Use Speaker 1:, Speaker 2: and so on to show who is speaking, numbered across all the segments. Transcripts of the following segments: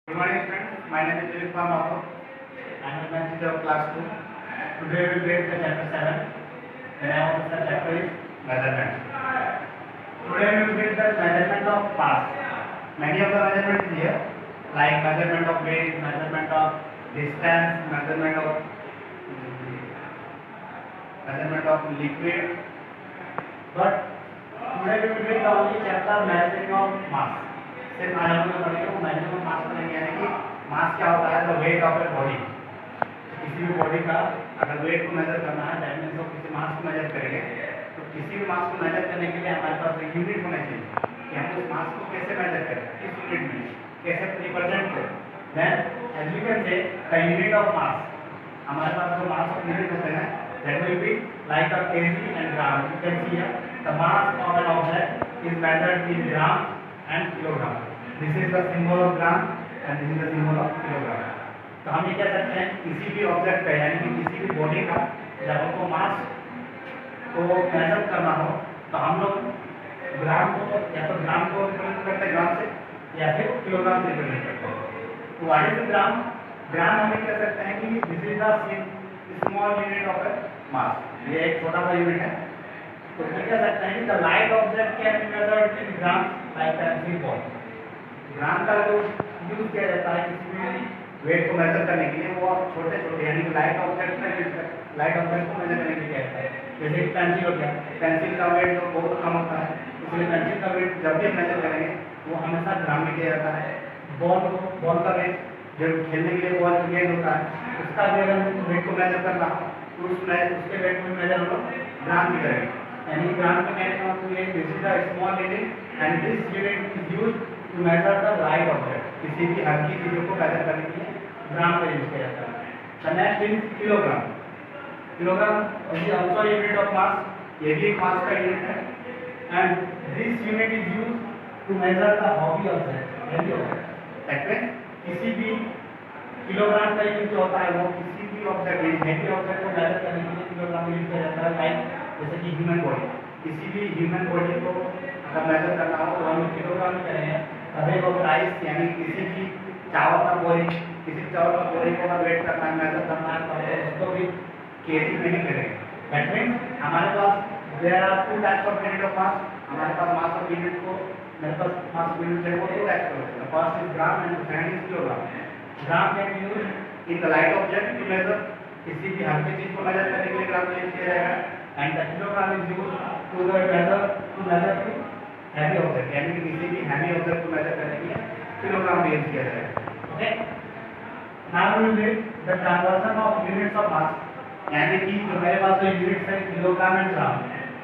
Speaker 1: Good morning students, my name is Dilip Mathur. I am a math teacher of class 2. Today we will read the chapter 7. The name of the chapter is measurement. Today we will read the measurement of mass. Many of the measurements here, like measurement of weight, measurement of distance, measurement of liquid. But today we will read the only chapter measuring of mass. सिर्फ आज हम लोग पढ़ेंगे वो measuring of mass पढ़ेंगे, यानी कि मास क्या होता है, the weight of a body. किसी भी बॉडी का अगर वेट को मेजर करना है, दैट मीन्स किसी मास को मेजर करेंगे, तो किसी भी मास को मेजर करने के लिए हमारे पास एक यूनिट होना चाहिए कि हम उस मास को कैसे मेजर करें, किस यूनिट में कैसे रिप्रेजेंट करें। Then as you can say the unit of mass, हमारे पास जो मास ऑफ यूनिट होते हैं that will be like a KG and gram. You can see here the mass of an object is measured in gram and kilogram. This is the symbol of gram and this is the symbol of kilogram. तो हम ये कह सकते हैं किसी भी object का यानी कि किसी भी बॉडी का जब हमको मास को मेजर करना हो तो हम लोग ग्राम को या तो ग्राम को रिप्रेजेंट करते हैं ग्राम से या फिर किलोग्राम से रिप्रेजेंट करते हैं। तो व्हाट इज ग्राम? ग्राम हम ये कह सकते हैं कि this is the small unit of a mass. ये एक छोटा सा यूनिट है। तो ये कह सकते हैं कि the light object can be measured in gram like pencil ball. Gram का जो यूज किया जाता है किसी भी वेट को मेजर करने के लिए वो छोटे छोटे यानी कि लाइट ऑब्जेक्ट का यूज करते हैं। लाइट ऑब्जेक्ट को मेजर करने के लिए किया जाता है। जैसे कि पेंसिल हो गया, पेंसिल का वेट तो बहुत कम होता है, इसलिए पेंसिल का वेट जब भी मेजर करेंगे वो हमेशा ग्राम में किया जाता है। बॉल का वेट जब खेलने के लिए बॉल गेंद होता है उसका भी अगर वेट को मेजर करना हो तो उसके वेट को मेजर हम लोग ग्राम में करेंगे। यानी ग्राम के कहने का मतलब this is the small unit and this unit is used to measure the light object. किसी भी हल्की चीजों को मेजर करने के लिए ग्राम का यूज किया जाता है। The next is kilogram. Kilogram is also unit of mass, ये भी एक मास का यूनिट है and this unit is used to measure the heavy object, value object. That means किसी भी किलोग्राम का यूज जो होता है वो किसी भी ऑब्जेक्ट हैवी ऑब्जेक्ट को मेजर करने के लिए किलोग्राम यूज किया जाता है। लाइक जैसे कि ह्यूमन बॉडी, किसी भी ह्यूमन बॉडी को अगर मेजर करना हो तो हम किलोग्राम में करेंगे। अभी वो राइस यानी किसी भी चावल का बोरी, किसी चावल का बोरी को अगर वेट करना है मेजर करना है तो उसको भी केजी में ही करेंगे। दैट मीन्स हमारे पास there are two types of unit of mass. हमारे पास मास ऑफ यूनिट को मेरे पास मास यूनिट है वो दो टाइप्स के होते हैं। First is gram and second is kilogram. Gram can be used in the light object to measure, किसी भी हल्की चीज को मेजर करने के लिए ग्राम यूज किया जाएगा। And the kilogram is used to measure heavy object, यानी कि किसी भी हैवी ऑब्जेक्ट को मेजर करने के लिए किलोग्राम यूज किया जाएगा। Okay, now we will read the conversion of units of mass, यानी कि जो मेरे पास जो यूनिट्स है किलोग्राम एंड ग्राम,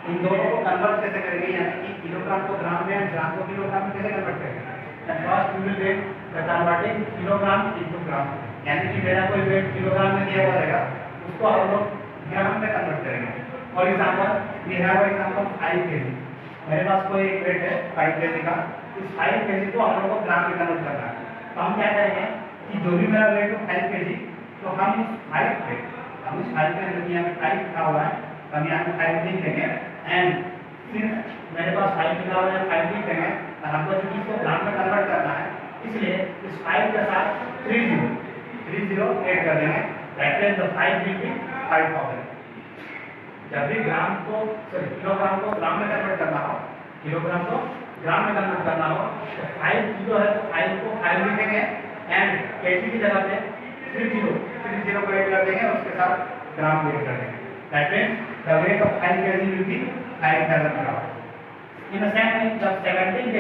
Speaker 1: इन दोनों को कन्वर्ट कैसे करेंगे, यानी कि किलोग्राम को ग्राम में एंड ग्राम को किलोग्राम में कैसे कन्वर्ट करेंगे। And first we will read the converting kilogram into gram, यानी कि मेरा कोई वेट किलोग्राम में दिया हुआ रहेगा उसको हम लोग ग्राम में कन्वर्ट करेंगे। For example we have example 5 kg, मेरे पास कोई एक वेट है 5 kg का, इस 5 kg को हम लोग को ग्राम में कन्वर्ट करना है। तो हम क्या करेंगे कि जो भी मेरा वेट हो 5 kg, तो हम इस 5 के यहाँ पे 5 लिखा हुआ है तो हम यहाँ पे 5 लिख देंगे एंड फिर मेरे पास 5 लिखा हुआ है 5 लिख देंगे और हमको चूंकि इसको ग्राम में कन्वर्ट करना है इसलिए इस 5 के साथ 30 ऐड कर देंगे। That means the 5 will be 5000। जब भी किलोग्राम को ग्राम में कन्वर्ट करना हो, किलोग्राम को ग्राम में कन्वर्ट करना हो तो 5 किलो है तो 5 को 5 लिखेंगे एंड केजी की जगह पे 30 को ऐड कर देंगे, उसके साथ ग्राम को ऐड कर देंगे। That means the weight of 5 kg will be 5000 gram. In the same way जब 17 kg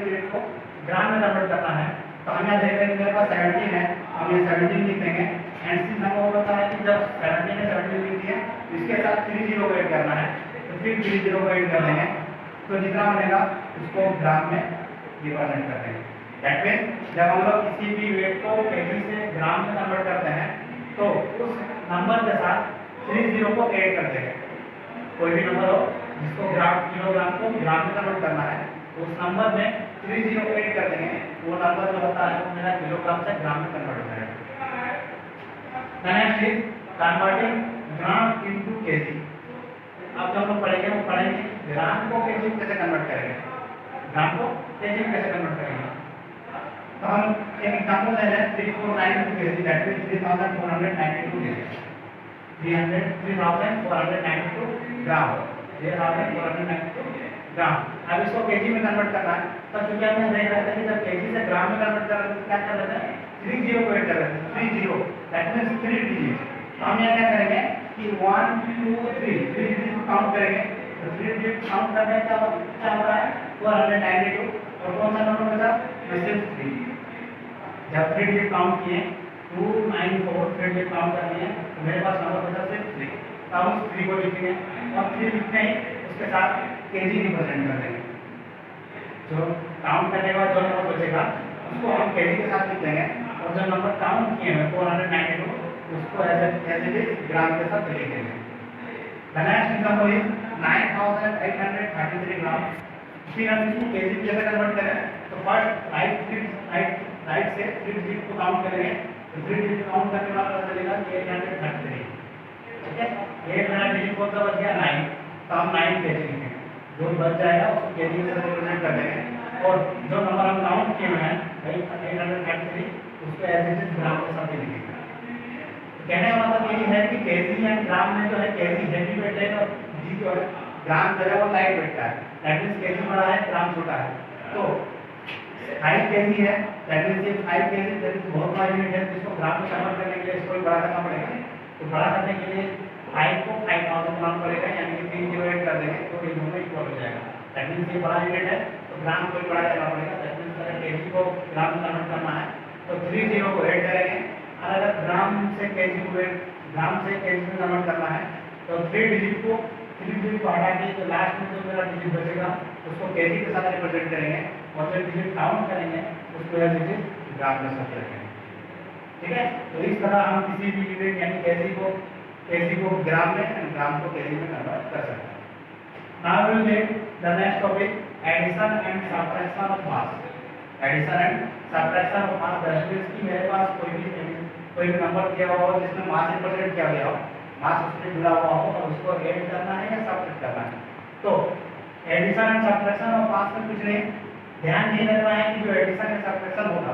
Speaker 1: वेट को ग्राम में कन्वर्ट करना है तो हम यहाँ देख रहे हैं मेरे पास 17 है, हम ये 17 लिख देंगे एंड सिंस हमको पता है कि जब 17 लिख दिए इसके साथ 30 को ऐड करना है तो फिर 30 को ऐड कर देंगे तो जितना बनेगा उसको ग्राम में रिप्रेजेंट कर देंगे। दैट मींस जब हम लोग किसी भी वेट को केजी से ग्राम में कन्वर्ट करते हैं तो उस नंबर के साथ 30 को ऐड कर देंगे। कोई भी नंबर हो जिसको किलोग्राम को ग्राम में कन्वर्ट करना है उस नंबर में 30 को ऐड कर देंगे, वो नंबर जो होता है वो मेरा किलोग्राम से ग्राम में कन्वर्ट हो जाएगा। Next is converting gram into KG. अब जब हम पढ़ेंगे ग्राम को केजी कैसे कन्वर्ट करेंगे, ग्राम को केजी कैसे कन्वर्ट करेंगे। तो हम एक एग्जांपल ले रहे हैं 3492 kg, दैट मींस 3492 kg, 3492 ग्राम, 3492 ग्राम। अब इसको केजी में कन्वर्ट करना है, तो क्योंकि हमने देख रहे थे कि जब केजी से ग्राम में कन्वर्ट कर रहे थे तो क्या कर रहे थे, 30 को ऐड कर रहे थे, 30 दैट मींस 3 डिजिट। तो हम यहाँ क्या करेंगे कि 1 2 3 डिजिट काउंट करेंगे, तो 3 डिजिट काउंट करने का क्या हो रहा है 492, और कौन सा नंबर बचा, सिर्फ 3। जब 3 डिजिट काउंट किए 294 3 डिजिट काउंट करनी है, तो मेरे पास नंबर बचा सिर्फ 3, तो हम 3 को लिखेंगे, और 3 लिखते ही उसके साथ केजी रिप्रेजेंट कर देंगे। जो काउंट करने के बाद जो नंबर बचेगा उसको हम केजी के साथ लिख देंगे, और जो नंबर काउंट किए हैं 492 उसको एज इट इज ग्राम के साथ लिख देंगे। द नेक्स्ट एग्जांपल इज 9833 ग्राम। फिर हम इसको केजी में कैसे कन्वर्ट करें, तो फर्स्ट राइट से 3 डिजिट को काउंट करेंगे, तो 3 डिजिट काउंट करने के बाद पता चलेगा कि 833, ठीक है। 8 डिजिट कौन सा बच गया 9, तो हम 9 केजी लिखेंगे, जो बच जाएगा उसको केजी से रिप्रेजेंट कर देंगे, और जो नंबर हम काउंट किए हुए हैं भाई 833 उसको एज इट इज ग्राम के साथ लिखेंगे। तो कहने का मतलब ये है कि केजी एंड ग्राम में जो है केजी हेवी वेट है और जी जो है ग्राम जो है वो लाइट वेट का है, दैट मींस केजी बड़ा है ग्राम छोटा है। तो 5 केजी है, दैट मींस ये 5 केजी दैट इज बहुत बड़ा यूनिट है, जिसको ग्राम में कन्वर्ट करने के लिए इसको बड़ा करना पड़ेगा। तो बड़ा करने के लिए 5 को 5000 बनाना पड़ेगा, यानी कि 3 जीरो ऐड कर देंगे तो ये दोनों इक्वल हो जाएगा। दैट मींस ये बड़ा यूनिट है तो ग्राम को बड़ा करना पड़ेगा, दैट मींस अगर केजी को ग्राम में कन्वर्ट करना है तो 3 जीरो को ऐड करेंगे, और अगर ग्राम से केजी में कन्वर्ट करना है तो 3 डिजिट को हटा के जो लास्ट में जो मेरा डिजिट बचेगा उसको केजी के साथ रिप्रेजेंट करेंगे, और जो डिजिट काउंट करेंगे उसको एज इट इज ग्राम में साथ रखेंगे, ठीक है। तो इस तरह हम किसी भी यूनिट यानी केजी को ग्राम में और ग्राम को केजी में कन्वर्ट कर सकते हैं। Now we will take the next topic, addition and subtraction of mass. Addition and subtraction of mass that means कि मेरे पास कोई भी नंबर दिया हुआ हो जिसमें मास रिप्रेजेंट किया गया हो, मास उससे जुड़ा हुआ हो, और उसको ऐड करना है या सबट्रैक्ट करना है। तो addition and subtraction of mass में कुछ नहीं, ध्यान ये रखना है कि जो एडिशन या सबट्रैक्शन होगा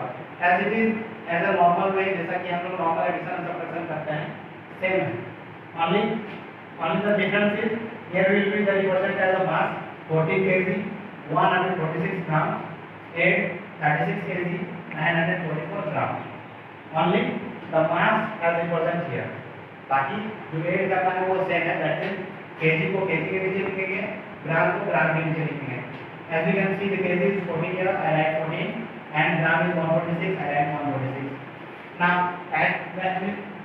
Speaker 1: as it is as a normal way, जैसा कि हम लोग नॉर्मल एडिशन एंड सबट्रैक्शन करते हैं सेम है, only the difference is here will be the represent as a mass 14 kg 146 gram, 8 36 kg 944 gram, only the mass as represent here। बाकी जो add करना है वो सेम है, दैट मींस केजी को केजी के नीचे लिखेंगे, ग्राम को ग्राम के नीचे लिखेंगे। As you can see the kg is 14 here, I write 14, and gram is 146, I write 146। Now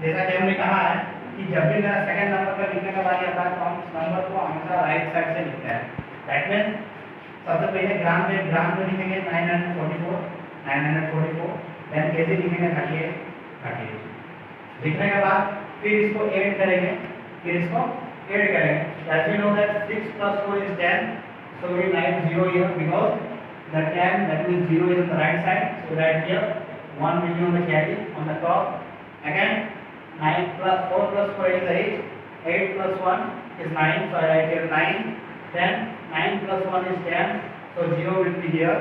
Speaker 1: जैसा कि हमने कहा है कि जब भी मेरा सेकंड नंबर पर लिखने का बारी आता है तो हम उस नंबर को हमेशा राइट साइड से लिखते हैं, दैट मींस सबसे पहले ग्राम में लिखेंगे 944, देन केजी लिखेंगे 38। लिखने के बाद फिर इसको ऐड करेंगे, as we know that 6 + 4 is 10, so we write 0 here because the 10 that means 0 is on the right side, so write here 1 million on the carry on the top. Again 9 + 4 + 4 is 8, 8 + 1 is 9, so I write here 9, then 9 + 1 is 10, so 0 will be here.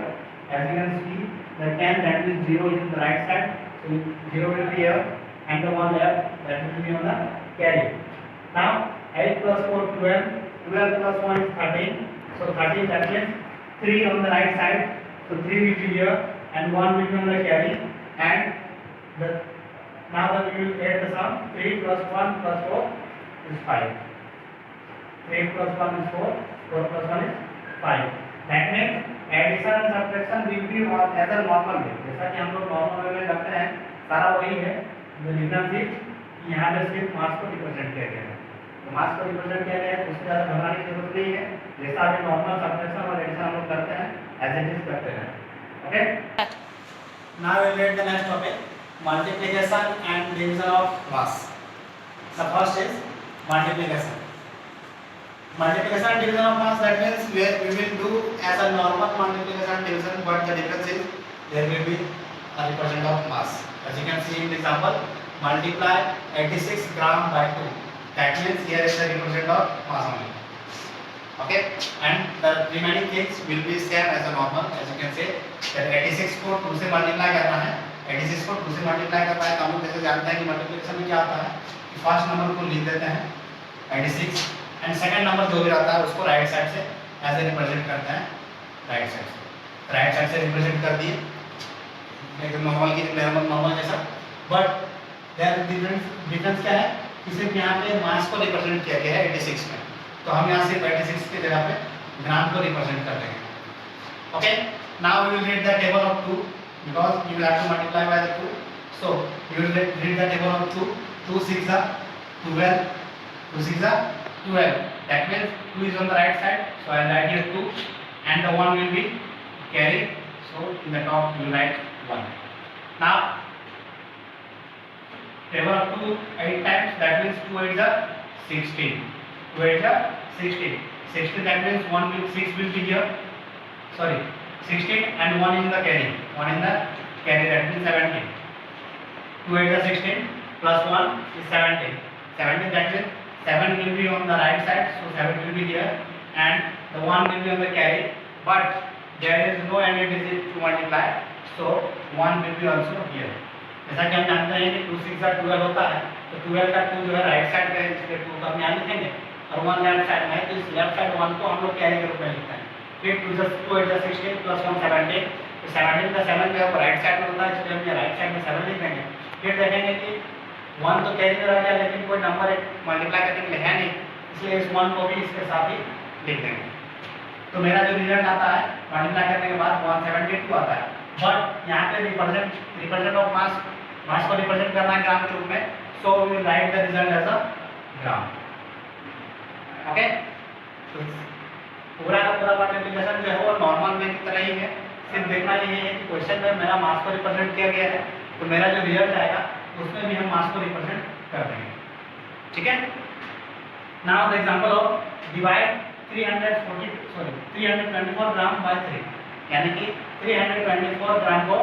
Speaker 1: As you can see the 10 that means 0 is on the right side, so 0 will be here, and the one left that will be on the carry. Now 8 + 4 12, 12 + 1 is 13, so 13 that means 3 on the right side, so 3 will be here and 1 will be on the carry, and now that we will add the sum, 3 + 1 + 4 is 5, 3 + 1 is 4, 4 + 1 is 5। That means addition and subtraction will be as a normal way, जैसा कि हम लोग normal way में करते हैं सारा वही है। जो डिफरेंस है यहाँ पे सिर्फ मास को रिप्रेजेंट किया गया है, तो मास को रिप्रेजेंट किया गया है, उससे ज़्यादा घबराने की जरूरत नहीं है, जैसा अभी नॉर्मल सबट्रैक्शन और एडिशन हम लोग करते हैं एज इट इज करते हैं, okay. Now we will read the next topic, multiplication and division of mass। The first is multiplication and division of mass, that means we will do as a normal multiplication and division, but the difference is there will be a represent of mass। As you can see in the example, multiply 86 gram by 2, that means here is the represent of mass only। Okay, and the remaining things will be same as a normal. As you can say that 86 को 2 से multiply करना है, 86 को 2 से multiply करना है, तो हम लोग जैसे जानते हैं कि मल्टीप्लिकेशन में क्या होता है कि फर्स्ट नंबर को लिख देते हैं 86 एंड सेकंड नंबर जो भी रहता है उसको राइट साइड से ऐसे रिप्रेजेंट करते हैं, राइट साइड से रिप्रेजेंट कर दिए एकदम नॉर्मल की नॉर्मल जैसा। बट देयर डिफरेंस क्या है कि सिर्फ यहाँ पे मास को रिप्रेजेंट किया गया है 86 में, तो हम यहाँ सिर्फ 86 की जगह पे ग्राम को रिप्रेजेंट कर देंगे। Okay, now we will read the table of 2 because you will have to multiply by the 2, so you will read the table of 2, 2 6 are 12, 2 6 are 12, that means 2 is on the right side, so I will write here 2 and the 1 will be carried, so in the top you will write 1. Now table of 2 8 times, that means 2 8 are 16, 2 8 are 16, 16 that means 1 will 6 will be here, sorry 16 and 1 in the carry, 1 in the carry, that means 17, 2 8 are 16 plus 1 is 17, 17 that means 7 will be on the right side, so 7 will be here and the 1 will be on the carry, but there is no any digit to multiply, so 1 will be also here. जैसा कि हम जानते हैं कि 2 6 are 12 होता है, तो 12 का 2 जो है राइट साइड पे है, इसलिए 2 का हम यहाँ लिखेंगे और 1 लेफ्ट साइड में है, तो इस लेफ्ट साइड 1 को हम लोग कैरी के रूप में लिखते हैं। फिर 2 8 16 प्लस 1 17, तो 17 का 7 जो है वो राइट साइड में होता है, इसलिए हम ये राइट साइड में 7 लिख देंगे। फिर देखेंगे कि 1 तो कैरी में रह गया लेकिन कोई नंबर मल्टीप्लाई करने के लिए है नहीं, इसलिए इस 1 को भी इसके साथ ही लिख देंगे। तो मेरा जो रिजल्ट आता है मल्टीप्लाई करने के बाद 172 आता है, बट यहाँ पे रिप्रेजेंट ऑफ मास को रिप्रेजेंट करना है ग्राम के रूप में, so we will write the result as a gram. Okay, तो पूरा का पूरा मल्टीप्लिकेशन जो है वो नॉर्मल में की तरह ही है, सिर्फ देखना ये है कि क्वेश्चन में मेरा मास को रिप्रेजेंट किया गया है, तो मेरा जो रिजल्ट आएगा उसमें भी हम मास को रिप्रेजेंट कर देंगे। ठीक है, now the example of divide 324 gram bye 3, यानी कि 324 ग्राम को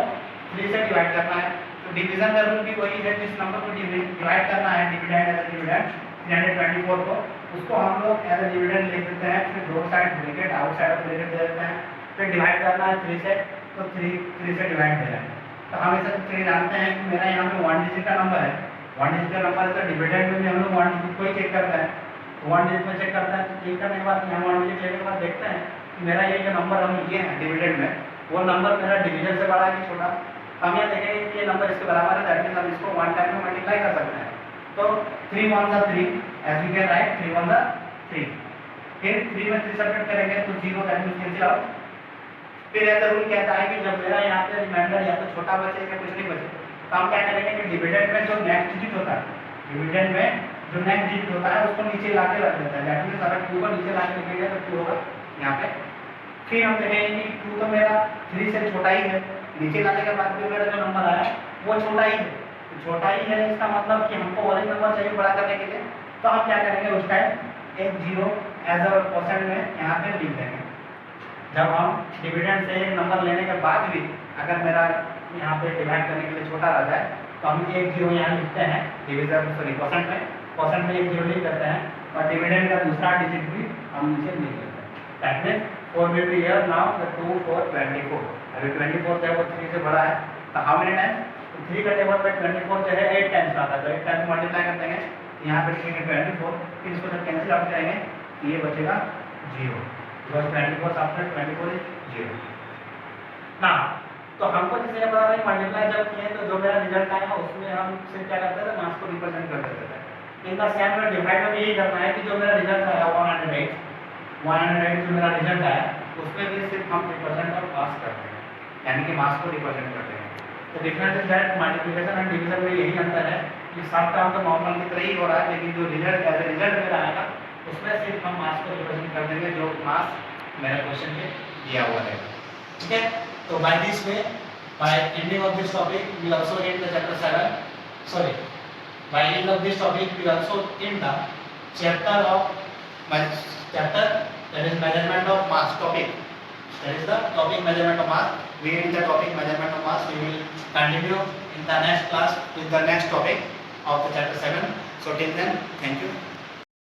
Speaker 1: 3 से डिवाइड करना है, तो डिवीजन का रूल भी वही है, जिस नंबर को डिवाइड करना है डिविडेंड एज अ डिविडेंड 324 को, उसको हम लोग एज अ डिविडेंड लिख देते हैं, फिर दो side bracket outside of bracket दे देते हैं, फिर डिवाइड करना है 3 से, तो 3 से डिवाइड दे रहे हैं। तो हम इसे चीज़ जानते हैं कि मेरा यहाँ पे 1 डिजिट का नंबर है, 1 डिजिट का नंबर है, तो डिविडेंड में भी हम लोग 1 डिजिट को ही चेक करते हैं, तो 1 डिजिट में चेक करते हैं, तो चेक करने के बाद यहाँ 1 डिजिट लेने के बाद देखते हैं कि मेरा ये जो नंबर हम लिए हैं डिविडेंड में, वो नंबर मेरा डिवीजन से बड़ा है कि छोटा। हम यहाँ देखेंगे कि ये नंबर इसके बराबर है, दैट मींस हम इसको 1 टाइम में मल्टीप्लाई कर सकते हैं, तो 3 1 are 3, as you can write 3 1 are 3, फिर 3 में 3 सब्ट्रैक्ट करेंगे तो 0, दैट मींस कैंसिल आउट। फिर ऐसा रूल कहता है कि जब मेरा यहाँ पे रिमाइंडर या तो छोटा बचे या कुछ नहीं बचे, तो हम क्या करेंगे कि डिविडेंड में जो नेक्स्ट डिजिट होता है, डिविडेंड में जो नेक्स्ट डिजिट होता है उसको नीचे ला के रख देता है, दैट मींस अगर 2 को नीचे ला के लिखेंगे तो 2 होगा यहाँ पे। फिर हम देखेंगे कि 2 तो मेरा 3 से छोटा ही है, नीचे लाने के बाद भी मेरा जो नंबर आया वो छोटा ही है, तो छोटा ही है इसका मतलब कि हमको और एक नंबर चाहिए बड़ा करने के लिए, तो हम क्या करेंगे उस टाइम एक 0 एज अ परसेंट में यहाँ पे लिख देंगे। जब हम डिविडेंड से एक नंबर लेने के बाद भी अगर मेरा यहाँ पे डिवाइड करने के लिए छोटा रह जाए, तो हम एक 0 यहाँ लिखते हैं डिविजन परसेंट में एक 0 लिख देते हैं, और डिविडेंड का दूसरा डिजिट भी हम नीचे लिख देते हैं, that means 4 will be here now, the 2 4 24, अभी 24 जो है वो 3 से बड़ा है, तो हाउ मेनी टाइम्स, तो 3 का टेबल पे 24 जो है 8 टाइम्स आता है, तो 8 टाइम्स मल्टीप्लाई कर देंगे, यहाँ पे लिखेंगे 24, फिर इसको जब कैंसिल आउट करेंगे तो ये बचेगा 0, बिकॉज 24 आफ्टर 24 इज 0 ना। तो हमको जैसे पता है मल्टीप्लाई जब किए तो जो मेरा रिजल्ट आएगा उसमें हम सिर्फ क्या करते थे, मास को रिप्रेजेंट कर देते थे। In the same way divide में भी यही करना है कि जो मेरा रिजल्ट आया 108 जो मेरा रिजल्ट आया उसमें भी सिर्फ हम रिप्रेजेंट और पास करते हैं, यानी कि मास को रिप्रेजेंट करते हैं। तो difference is that multiplication and division में यही अंतर है कि सब काम तो नॉर्मल की तरह ही हो रहा है, लेकिन जो रिजल्ट एज ए रिजल्ट मेरा आएगा उसमें सिर्फ हम मास को रिप्रेजेंट कर देंगे जो मास मेरा क्वेश्चन में दिया हुआ रहेगा। ठीक है, तो by this way by ending of this topic we also end the chapter 7, sorry, by end of this topic we also end the chapter that is measurement of mass topic, that is the topic measurement of mass. We end the topic measurement of mass. We will continue in the next class with the next topic of the chapter 7. So till then, thank you.